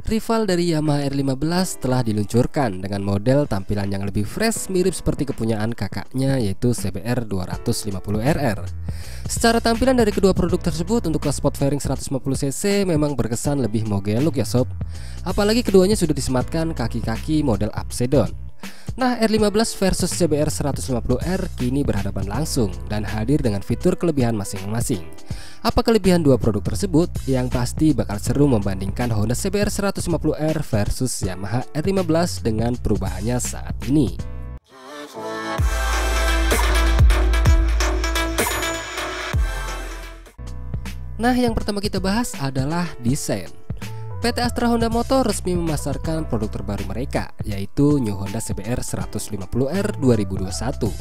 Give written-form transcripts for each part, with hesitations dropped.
Rival dari Yamaha R15 telah diluncurkan dengan model tampilan yang lebih fresh, mirip seperti kepunyaan kakaknya, yaitu CBR 250RR. Secara tampilan dari kedua produk tersebut untuk kelas sport fairing 150cc memang berkesan lebih mogeluk ya sob. Apalagi keduanya sudah disematkan kaki-kaki model upside down. Nah, R15 versus CBR 150R kini berhadapan langsung dan hadir dengan fitur kelebihan masing-masing. Apa kelebihan dua produk tersebut? Yang pasti bakal seru membandingkan Honda CBR 150R versus Yamaha R15 dengan perubahannya saat ini. Nah, yang pertama kita bahas adalah desain. PT Astra Honda Motor resmi memasarkan produk terbaru mereka, yaitu New Honda CBR 150R 2021.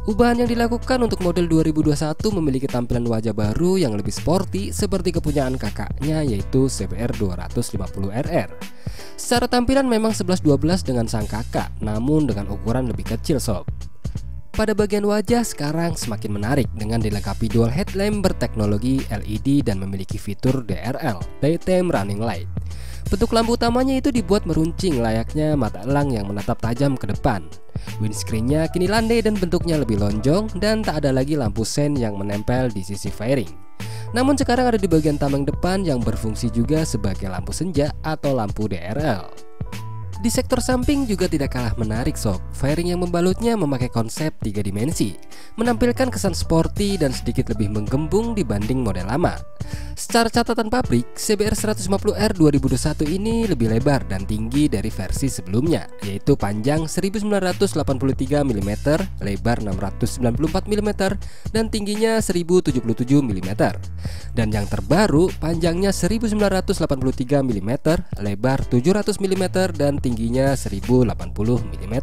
Ubahan yang dilakukan untuk model 2021 memiliki tampilan wajah baru yang lebih sporty seperti kepunyaan kakaknya, yaitu CBR 250RR. Secara tampilan memang 11-12 dengan sang kakak, namun dengan ukuran lebih kecil sob. Pada bagian wajah sekarang semakin menarik dengan dilengkapi dual headlamp berteknologi LED dan memiliki fitur DRL, Daytime Running Light. Bentuk lampu utamanya itu dibuat meruncing layaknya mata elang yang menatap tajam ke depan. Windscreen-nya kini landai dan bentuknya lebih lonjong dan tak ada lagi lampu sen yang menempel di sisi fairing. Namun sekarang ada di bagian tameng depan yang berfungsi juga sebagai lampu senja atau lampu DRL. Di sektor samping juga tidak kalah menarik sob. Fairing yang membalutnya memakai konsep 3 dimensi, menampilkan kesan sporty dan sedikit lebih menggembung dibanding model lama. Secara catatan pabrik, CBR 150R 2021 ini lebih lebar dan tinggi dari versi sebelumnya, yaitu panjang 1983 mm, lebar 694 mm, dan tingginya 1077 mm. Dan yang terbaru, panjangnya 1983 mm, lebar 700 mm, dan tingginya 1080 mm.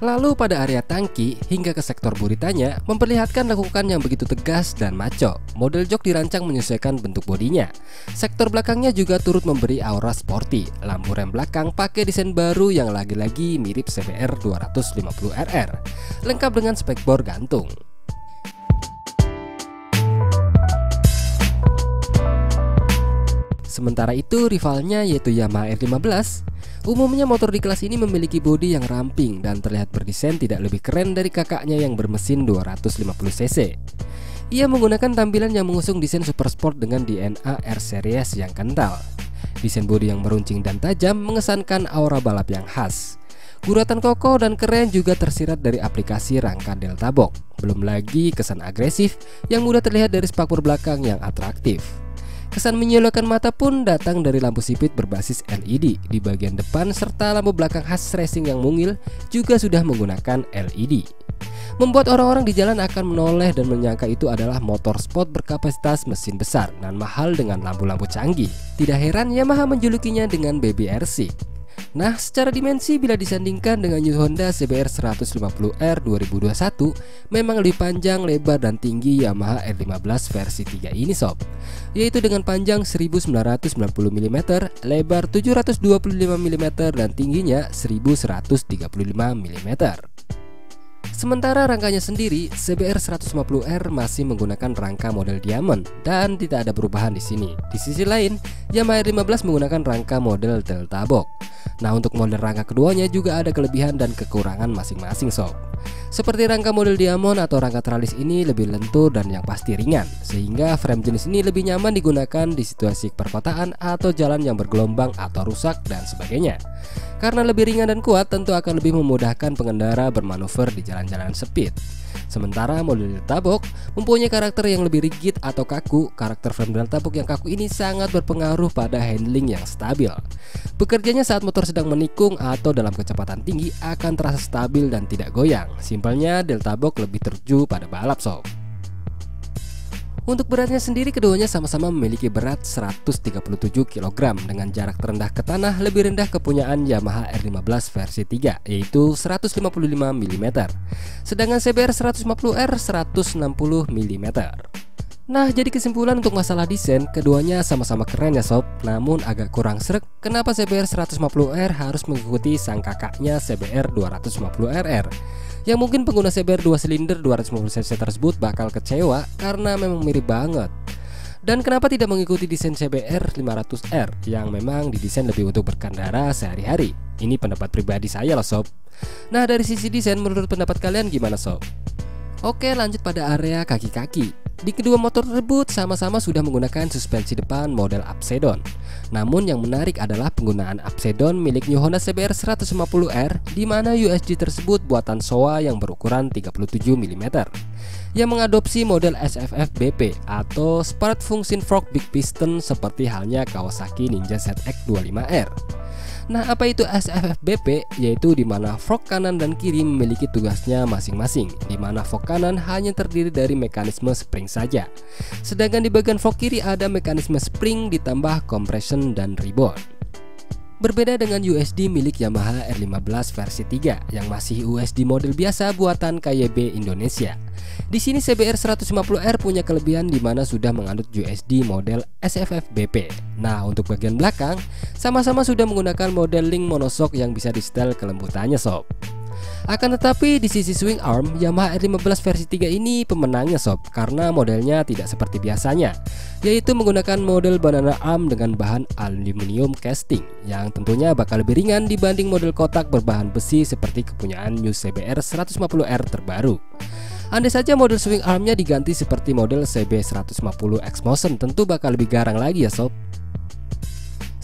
Lalu pada area tangki hingga ke sektor buritanya memperlihatkan lekukan yang begitu tegas dan maco. Model jok dirancang menyesuaikan bentuk bodinya. Sektor belakangnya juga turut memberi aura sporty. Lampu rem belakang pakai desain baru yang lagi-lagi mirip CBR 250RR, lengkap dengan spekbor gantung. Sementara itu rivalnya yaitu Yamaha R15. Umumnya motor di kelas ini memiliki bodi yang ramping dan terlihat berdesain tidak lebih keren dari kakaknya yang bermesin 250cc. Ia menggunakan tampilan yang mengusung desain super sport dengan DNA R series yang kental. Desain bodi yang meruncing dan tajam mengesankan aura balap yang khas. Guratan kokoh dan keren juga tersirat dari aplikasi rangka Delta Box. Belum lagi kesan agresif yang mudah terlihat dari spakbor belakang yang atraktif. Kesan menyilaukan mata pun datang dari lampu sipit berbasis LED di bagian depan serta lampu belakang khas racing yang mungil juga sudah menggunakan LED. Membuat orang-orang di jalan akan menoleh dan menyangka itu adalah motor sport berkapasitas mesin besar dan mahal dengan lampu-lampu canggih. Tidak heran Yamaha menjulukinya dengan Baby R6. Nah, secara dimensi bila disandingkan dengan New Honda CBR 150R 2021 memang lebih panjang, lebar, dan tinggi Yamaha R15 versi 3 ini sob, yaitu dengan panjang 1990 mm, lebar 725 mm, dan tingginya 1135 mm. Sementara rangkanya sendiri, CBR 150R masih menggunakan rangka model Diamond dan tidak ada perubahan di sini. Di sisi lain, Yamaha R15 menggunakan rangka model Delta Box. Nah, untuk model rangka keduanya juga ada kelebihan dan kekurangan masing-masing sob. Seperti rangka model Diamond atau rangka tralis ini lebih lentur dan yang pasti ringan, sehingga frame jenis ini lebih nyaman digunakan di situasi perkotaan atau jalan yang bergelombang atau rusak dan sebagainya. Karena lebih ringan dan kuat, tentu akan lebih memudahkan pengendara bermanuver di jalan-jalan sempit. Sementara model Delta Box mempunyai karakter yang lebih rigid atau kaku. Karakter frame Delta Box yang kaku ini sangat berpengaruh pada handling yang stabil. Bekerjanya saat motor sedang menikung atau dalam kecepatan tinggi akan terasa stabil dan tidak goyang. Simpelnya Delta Box lebih terju pada balap sob. Untuk beratnya sendiri keduanya sama-sama memiliki berat 137 kg dengan jarak terendah ke tanah lebih rendah kepunyaan Yamaha R15 versi 3 yaitu 155 mm. Sedangkan CBR 150R 160 mm. Nah, jadi kesimpulan untuk masalah desain, keduanya sama-sama keren ya sob. Namun agak kurang sreg kenapa CBR 150R harus mengikuti sang kakaknya CBR 250RR. Yang mungkin pengguna CBR 2 silinder 250cc tersebut bakal kecewa karena memang mirip banget. Dan kenapa tidak mengikuti desain CBR 500R yang memang didesain lebih untuk berkendara sehari-hari? Ini pendapat pribadi saya loh sob. Nah, dari sisi desain menurut pendapat kalian gimana sob? Oke, lanjut pada area kaki-kaki. Di kedua motor tersebut sama-sama sudah menggunakan suspensi depan model Upside-Down. Namun yang menarik adalah penggunaan Upside-Down milik New Honda CBR 150R, di mana USD tersebut buatan Showa yang berukuran 37 mm, yang mengadopsi model SFF BP atau Sport Function Fork Big Piston seperti halnya Kawasaki Ninja ZX25R. Nah, apa itu SFF BP? Yaitu di mana fork kanan dan kiri memiliki tugasnya masing-masing, di mana fork kanan hanya terdiri dari mekanisme spring saja, sedangkan di bagian fork kiri ada mekanisme spring ditambah compression dan rebound. Berbeda dengan USD milik Yamaha R15 versi 3 yang masih USD model biasa buatan KYB Indonesia. Di sini CBR 150R punya kelebihan di mana sudah menganut USD model SFF BP. Nah, untuk bagian belakang sama-sama sudah menggunakan model link monoshock yang bisa di-setel kelembutannya sob. Akan tetapi di sisi swing arm, Yamaha R15 versi 3 ini pemenangnya sob, karena modelnya tidak seperti biasanya, yaitu menggunakan model banana arm dengan bahan aluminium casting yang tentunya bakal lebih ringan dibanding model kotak berbahan besi seperti kepunyaan New CBR 150R terbaru. Andai saja model swing armnya diganti seperti model CB 150 X-Motion, tentu bakal lebih garang lagi ya sob.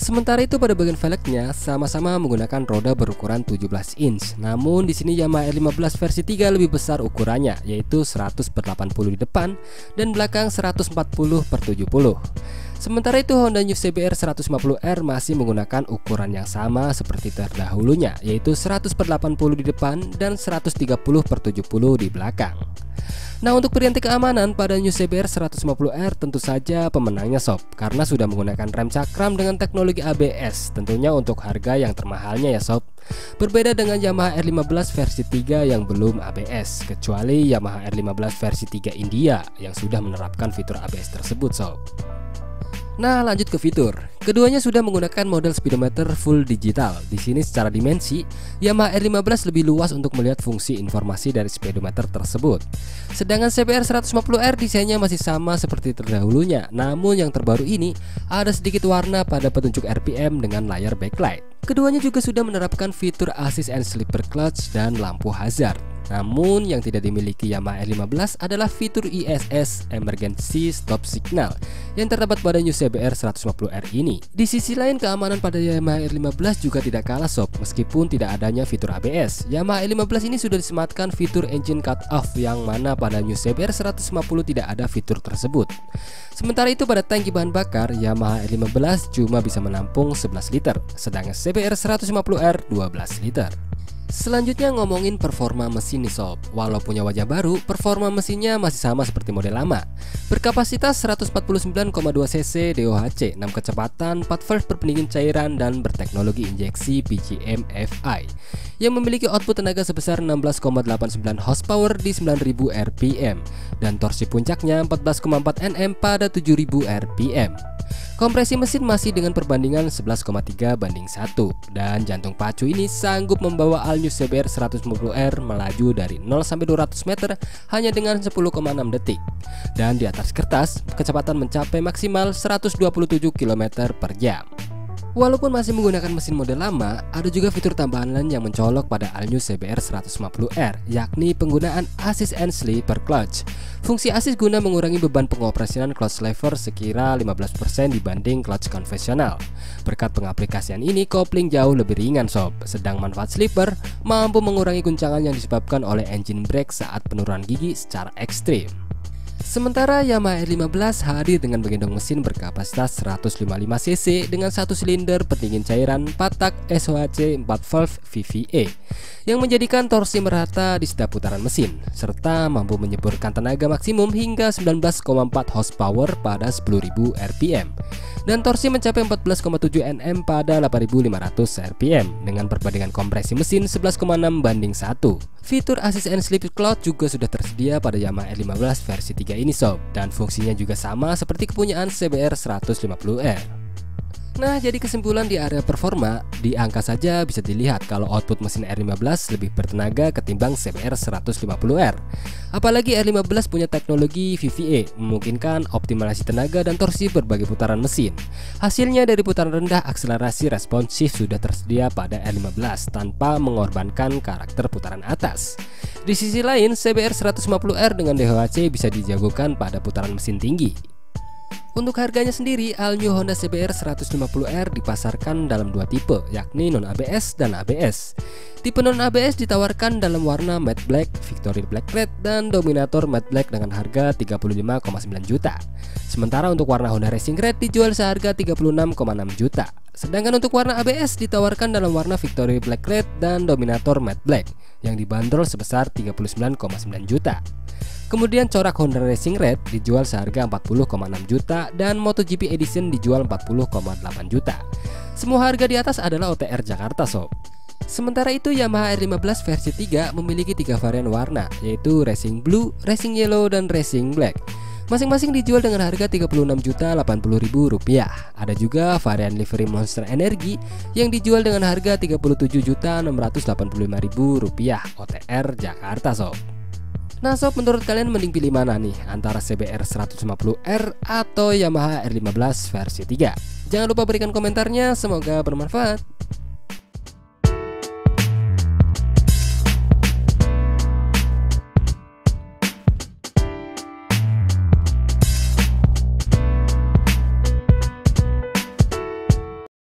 Sementara itu pada bagian velgnya sama-sama menggunakan roda berukuran 17 inch. Namun di sini Yamaha R15 versi 3 lebih besar ukurannya, yaitu 100/80 di depan dan belakang 140/70. Sementara itu Honda New CBR 150R masih menggunakan ukuran yang sama seperti terdahulunya, yaitu 100/80 di depan dan 130/70 di belakang. Nah, untuk perianti keamanan pada New CBR 150R tentu saja pemenangnya sob, karena sudah menggunakan rem cakram dengan teknologi ABS, tentunya untuk harga yang termahalnya ya sob. Berbeda dengan Yamaha R15 versi 3 yang belum ABS, kecuali Yamaha R15 versi 3 India yang sudah menerapkan fitur ABS tersebut sob. Nah, lanjut ke fitur. Keduanya sudah menggunakan model speedometer full digital. Di sini secara dimensi, Yamaha R15 lebih luas untuk melihat fungsi informasi dari speedometer tersebut. Sedangkan CBR 150R desainnya masih sama seperti terdahulunya, namun yang terbaru ini ada sedikit warna pada petunjuk RPM dengan layar backlight. Keduanya juga sudah menerapkan fitur assist and slipper clutch dan lampu hazard. Namun yang tidak dimiliki Yamaha R15 adalah fitur ISS Emergency Stop Signal yang terdapat pada New CBR 150R ini. Di sisi lain, keamanan pada Yamaha R15 juga tidak kalah sob, meskipun tidak adanya fitur ABS. Yamaha R15 ini sudah disematkan fitur engine cut off yang mana pada New CBR 150 tidak ada fitur tersebut. Sementara itu pada tangki bahan bakar, Yamaha R15 cuma bisa menampung 11 liter, sedangkan CBR 150R 12 liter. Selanjutnya ngomongin performa mesin nih sob. Walau punya wajah baru, performa mesinnya masih sama seperti model lama. Berkapasitas 149,2 cc DOHC, 6 kecepatan, 4 valve berpendingin cairan dan berteknologi injeksi PGM FI yang memiliki output tenaga sebesar 16,89 horsepower di 9000 rpm dan torsi puncaknya 14,4 Nm pada 7000 rpm. Kompresi mesin masih dengan perbandingan 11,3 banding 1 dan jantung pacu ini sanggup membawa all new CBR 150R melaju dari 0 sampai 200 meter hanya dengan 10,6 detik. Dan di atas kertas, kecepatan mencapai maksimal 127 km per jam. Walaupun masih menggunakan mesin model lama, ada juga fitur tambahan lain yang mencolok pada all new CBR 150R, yakni penggunaan assist and slipper clutch. Fungsi assist guna mengurangi beban pengoperasionan clutch lever sekira 15% dibanding clutch konvensional. Berkat pengaplikasian ini, kopling jauh lebih ringan sob, sedang manfaat slipper mampu mengurangi guncangan yang disebabkan oleh engine brake saat penurunan gigi secara ekstrim. Sementara Yamaha R15 hadir dengan bagendong mesin berkapasitas 155 cc dengan 1 silinder pendingin cairan 4 tak SOHC 4 valve VVA yang menjadikan torsi merata di setiap putaran mesin serta mampu menyeburkan tenaga maksimum hingga 19,4 horsepower pada 10.000 rpm dan torsi mencapai 14,7 Nm pada 8.500 rpm dengan perbandingan kompresi mesin 11,6 banding 1. Fitur assist and slip clutch juga sudah tersedia pada Yamaha R15 versi 3 ini sob, dan fungsinya juga sama seperti kepunyaan CBR 150R. Nah, jadi kesimpulan di area performa, di angka saja bisa dilihat kalau output mesin R15 lebih bertenaga ketimbang CBR 150R. Apalagi R15 punya teknologi VVA, memungkinkan optimalisasi tenaga dan torsi berbagai putaran mesin. Hasilnya dari putaran rendah, akselerasi responsif sudah tersedia pada R15 tanpa mengorbankan karakter putaran atas. Di sisi lain, CBR 150R dengan DHC bisa dijagokan pada putaran mesin tinggi. Untuk harganya sendiri, all new Honda CBR 150R dipasarkan dalam dua tipe, yakni non-ABS dan ABS. Tipe non-ABS ditawarkan dalam warna matte black, Victory Black Red, dan Dominator matte black dengan harga 35,9 juta. Sementara untuk warna Honda Racing Red dijual seharga 36,6 juta. Sedangkan untuk warna ABS ditawarkan dalam warna Victory Black Red dan Dominator matte black yang dibanderol sebesar 39,9 juta. Kemudian corak Honda Racing Red dijual seharga 40,6 juta dan MotoGP Edition dijual 40,8 juta. Semua harga di atas adalah OTR Jakarta sob. Sementara itu Yamaha R15 versi 3 memiliki 3 varian warna, yaitu Racing Blue, Racing Yellow, dan Racing Black. Masing-masing dijual dengan harga Rp36.080.000. Ada juga varian livery Monster Energy yang dijual dengan harga Rp37.685.000 OTR Jakarta sob. Nah sob, menurut kalian mending pilih mana nih, antara CBR 150R atau Yamaha R15 versi 3? Jangan lupa berikan komentarnya, semoga bermanfaat.